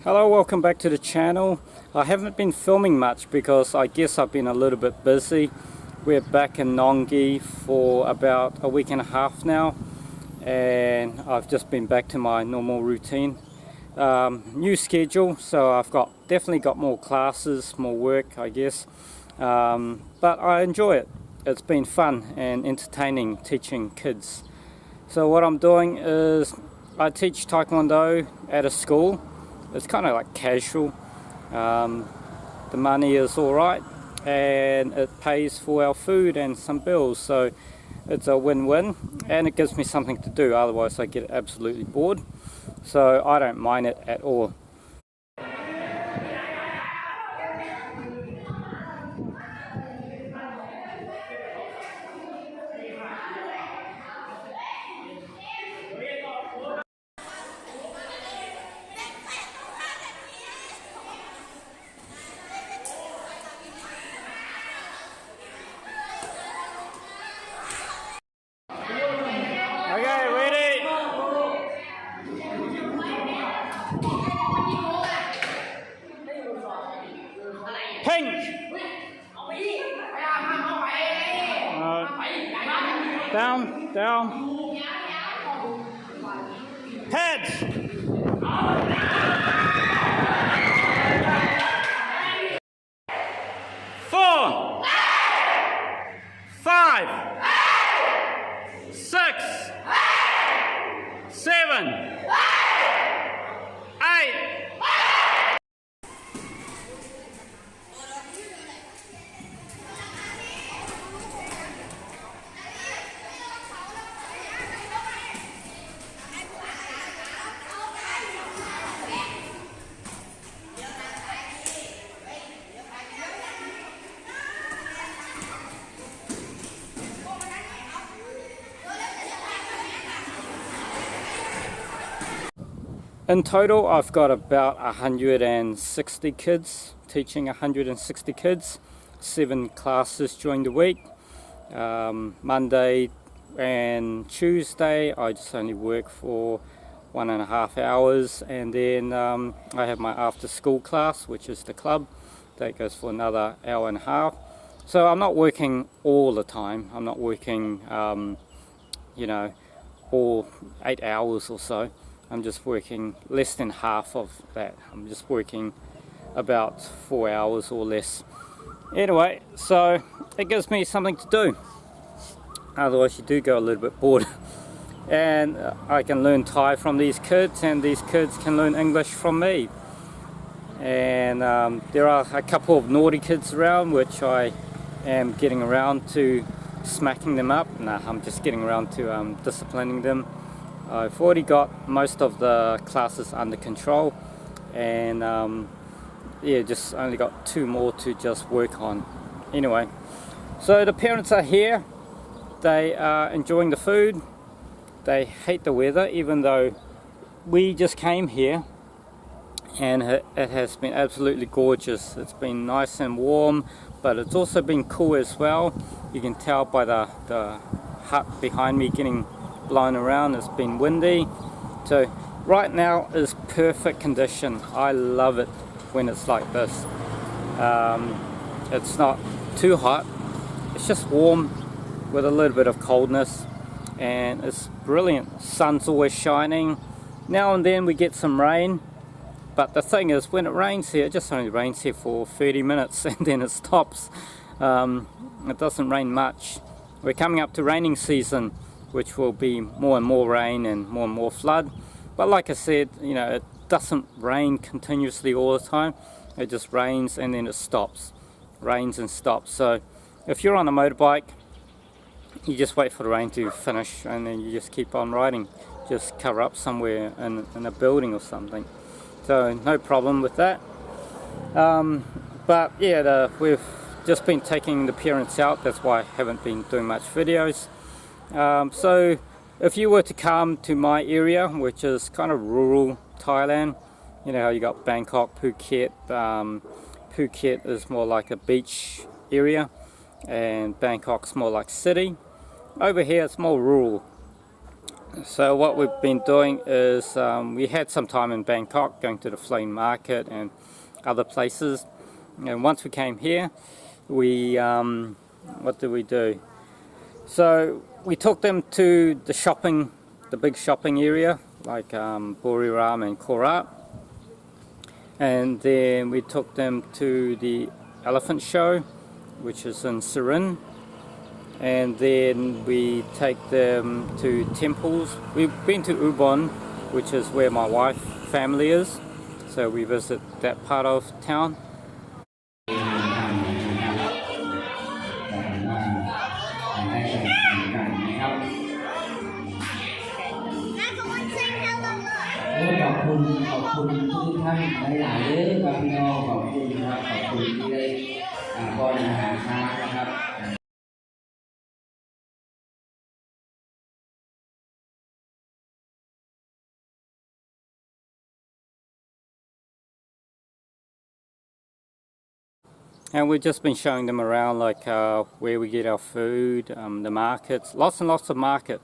Hello, welcome back to the channel. I haven't been filming much because I guess I've been a little bit busy. We're back in Nong Ki for about a week and a half now, and I've just been back to my normal routine. New schedule, so I've definitely got more classes, more work, I guess, but I enjoy it. It's been fun and entertaining teaching kids. So what I'm doing is I teach Taekwondo at a school. It's kind of like casual. The money is alright and it pays for our food and some bills, so it's a win-win, and it gives me something to do, otherwise I get absolutely bored. So I don't mind it at all. Okay, ready? Pink. Down, down. Head. 4, 5, 6, 7, 8. In total, I've got about 160 kids, teaching 160 kids, 7 classes during the week. Monday and Tuesday, I just only work for 1.5 hours, and then I have my after school class, which is the club, that goes for another 1.5 hours. So I'm not working all the time. I'm not working, all 8 hours or so. I'm just working less than half of that. I'm just working about 4 hours or less. Anyway, so it gives me something to do. Otherwise you do go a little bit bored. And I can learn Thai from these kids, and these kids can learn English from me. And there are a couple of naughty kids around, which I am getting around to smacking them up. Nah, I'm just getting around to disciplining them. I've already got most of the classes under control, and yeah, just only got 2 more to just work on. Anyway, so the parents are here. They are enjoying the food. They hate the weather, even though we just came here and it has been absolutely gorgeous. It's been nice and warm, but it's also been cool as well. You can tell by the hut behind me getting blown around. It's been windy, so right now is perfect condition. I love it when it's like this. It's not too hot, it's just warm with a little bit of coldness, and it's brilliant. Sun's always shining. Now and then we get some rain, but the thing is, when it rains here, it just only rains here for 30 minutes and then it stops. It doesn't rain much. We're coming up to raining season, which will be more and more rain and more flood. But like I said, it doesn't rain continuously all the time. It just rains and then it stops. Rains and stops. So if you're on a motorbike, you just wait for the rain to finish and then you just keep on riding. Just cover up somewhere in a building or something. So no problem with that. But yeah, we've just been taking the parents out. That's why I haven't been doing much videos. So if you were to come to my area, which is kind of rural Thailand, you know how you got Bangkok, Phuket. Phuket is more like a beach area, and Bangkok's more like city. Over here it's more rural. So what we've been doing is we had some time in Bangkok going to the flea market and other places, and once we came here we what did we do? So we took them to the big shopping area like Buriram and Korat, and then we took them to the elephant show, which is in Surin. And then we take them to temples. We've been to Ubon, which is where my wife's family is, so we visit that part of town. And we've just been showing them around, like where we get our food, the markets, lots and lots of market.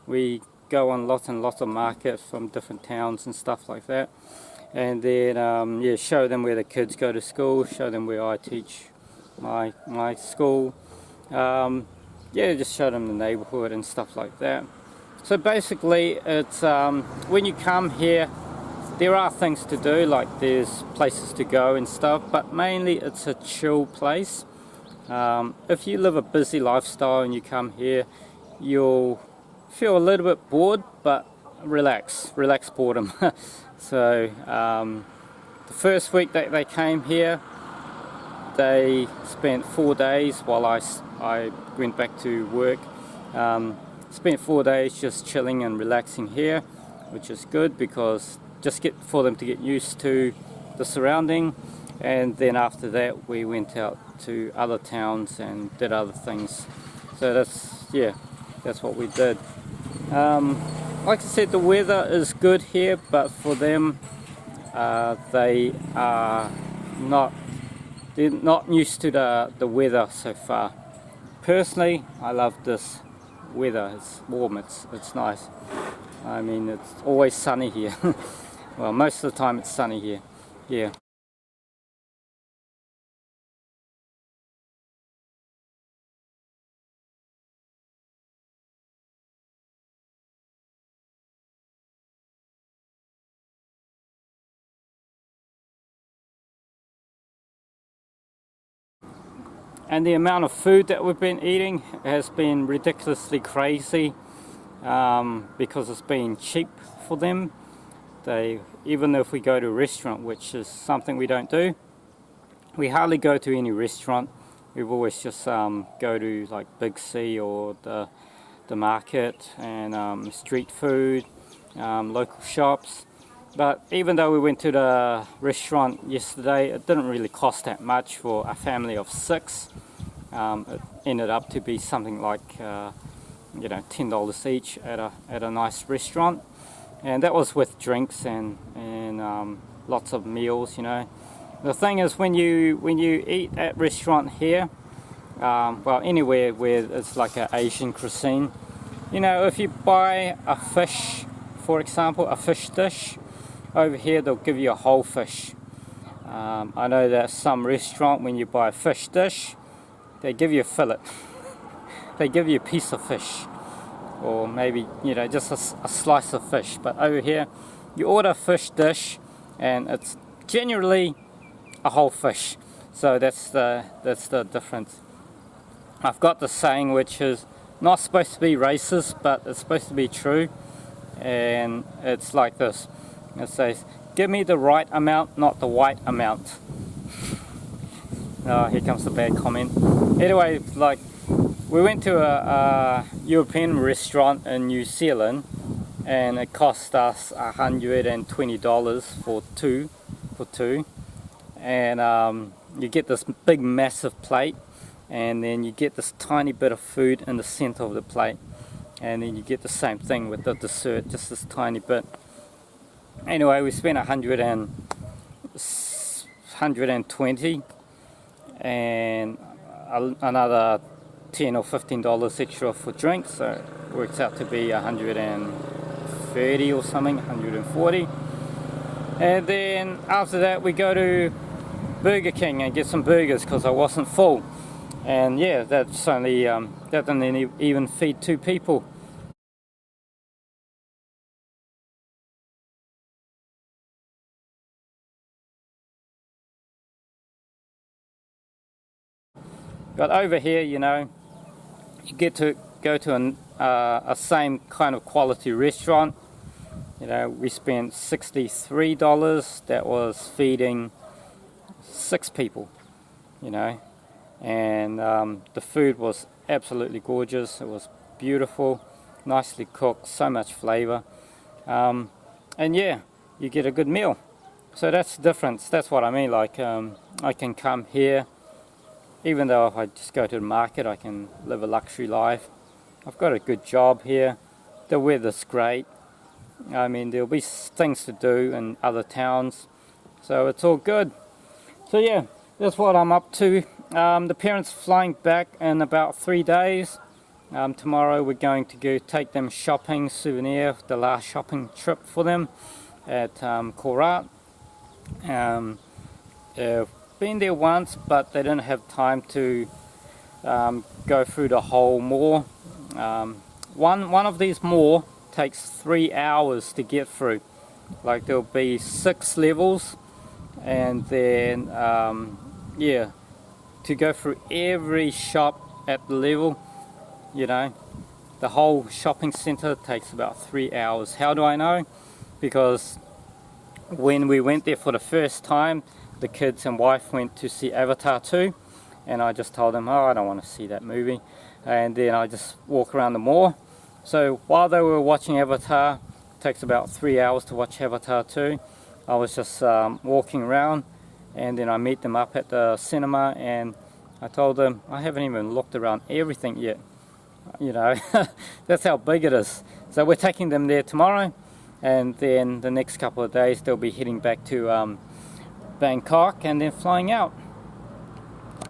We go on lots and lots of markets from different towns and stuff like that. And then yeah, show them where the kids go to school, show them where I teach my school. Yeah, just show them the neighborhood and stuff like that. So basically it's when you come here, there are things to do, like there's places to go and stuff, but mainly it's a chill place. If you live a busy lifestyle and you come here, you'll feel a little bit bored, but relax boredom. So the first week that they came here, they spent 4 days while I went back to work. Spent 4 days just chilling and relaxing here, which is good because just for them to get used to the surrounding. And then after that we went out to other towns and did other things. So that's what we did. Like I said, the weather is good here, but for them they're not used to the weather so far. Personally, I love this weather. It's warm, it's nice. I mean, it's always sunny here. Well, most of the time it's sunny here. Yeah. And the amount of food that we've been eating has been ridiculously crazy because it's been cheap for them. Even if we go to a restaurant, which is something we don't do, we hardly go to any restaurant. We've always just go to like Big C or the market and street food, local shops. But even though we went to the restaurant yesterday, it didn't really cost that much for a family of 6. It ended up to be something like you know, $10 each at a nice restaurant. And that was with drinks and lots of meals, you know. The thing is, when you eat at restaurant here, well, anywhere where it's like an Asian cuisine, you know, if you buy a fish, for example, a fish dish, over here they'll give you a whole fish. I know that some restaurant, when you buy a fish dish, they give you a fillet. They give you a piece of fish, or maybe, you know, just a slice of fish. But over here you order a fish dish and it's generally a whole fish. So that's the difference. I've got the saying, which is not supposed to be racist, but it's supposed to be true, and it's like this. It says, give me the right amount, not the white amount. Oh, here comes the bad comment. Anyway, like, we went to a European restaurant in New Zealand, and it cost us $120 for two. And you get this big massive plate, and then you get this tiny bit of food in the center of the plate, and then you get the same thing with the dessert, just this tiny bit. Anyway, we spent 120 and another $10 or $15 extra for drinks, so it works out to be $140 130 or something, 140. And then after that we go to Burger King and get some burgers because I wasn't full. And yeah, that's only that doesn't even feed 2 people. But over here, you know, you get to go to a same kind of quality restaurant. You know, we spent $63. That was feeding 6 people, you know, and the food was absolutely gorgeous. It was beautiful, nicely cooked, so much flavor, and yeah, you get a good meal. So that's the difference. That's what I mean. Like I can come here, even though if I just go to the market, I can live a luxury life. I've got a good job here. The weather's great. I mean, there'll be things to do in other towns, so it's all good. So yeah, that's what I'm up to. The parents flying back in about 3 days. Tomorrow we're going to go take them shopping, souvenir, the last shopping trip for them at Korat. They've been there once, but they didn't have time to go through the whole mall. One of these mall takes 3 hours to get through. Like there'll be 6 levels, and then yeah, to go through every shop at the level, you know, the whole shopping center takes about 3 hours. How do I know? Because when we went there for the first time, the kids and wife went to see Avatar 2, and I just told them, oh, I don't want to see that movie, and then I just walk around the mall. So while they were watching Avatar, it takes about 3 hours to watch Avatar 2, I was just walking around, and then I meet them up at the cinema, and I told them I haven't even looked around everything yet, you know. That's how big it is. So we're taking them there tomorrow, and then the next couple of days they'll be heading back to Bangkok and then flying out.